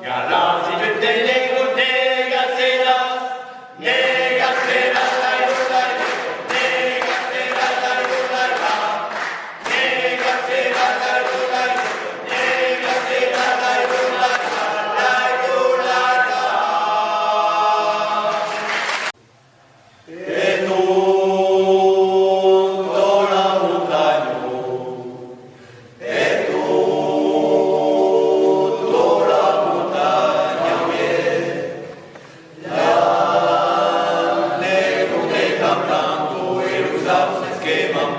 Galaxy de Lego, Nega serás, la irola, nega serás la irola, nega serás la irola, nega serás la irola, la irola. E tutto la montagna, e tutto la montagna le come cantando e los sauces queman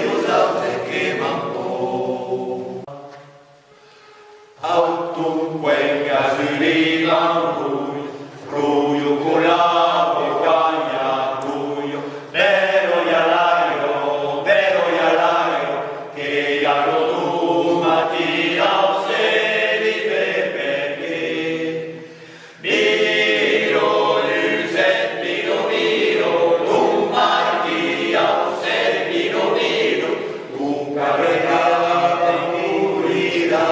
los sauces queman autunque casurilan ruyo con la bocaña ruyo pero y al aire que ya lo tu mattina se vive perché miro luset miro un marchia se miro un carregata incurida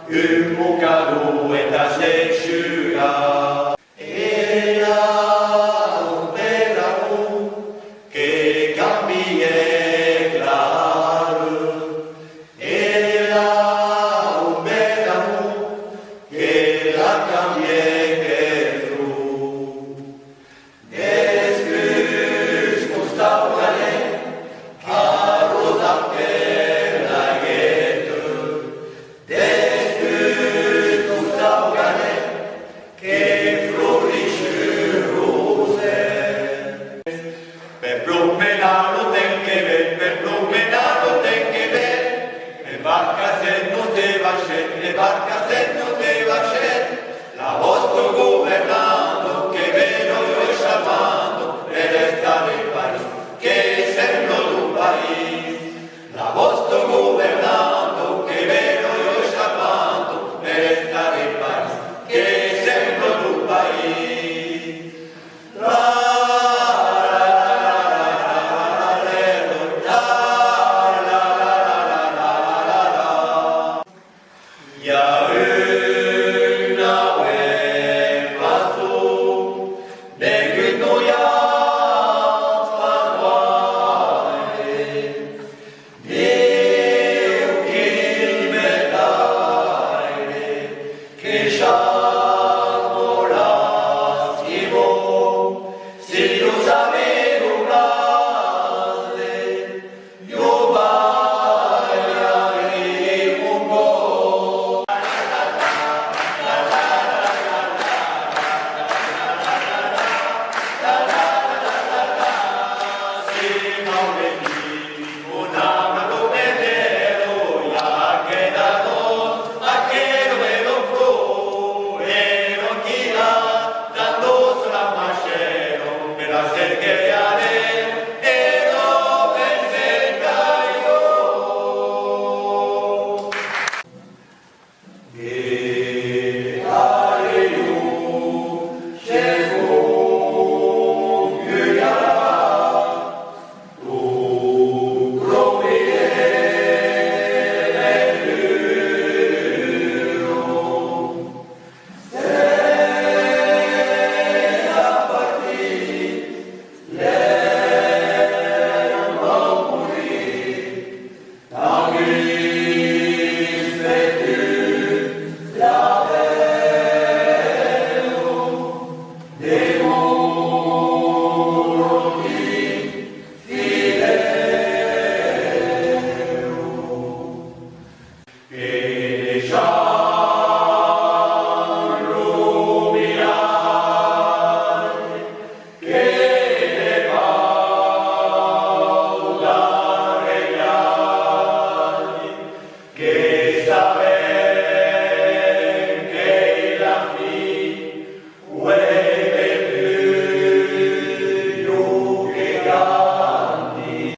un bocado et a sexura era un bel amour que cambiait claro era un bel amour que la cambiait que flou descus costava a rosa per la guette che florisce rose per promenarlo ten che ver le barca se non te vascet la vostro governando che vero io chiamando ed estare in Paris che sembra un país la vostro governando che vero io chiamando ed estare in Paris che sembra un país ya una vez pasó de que no ya pasó Dio che me dai che sciamola schivo se io sapevo grande io bagliarei un po' se non vedi un amato pensiero ya quedado aquel velo e non tira dando sulla mascero per hacer que viane e no pensé io e alleluia Gesù che ya tu che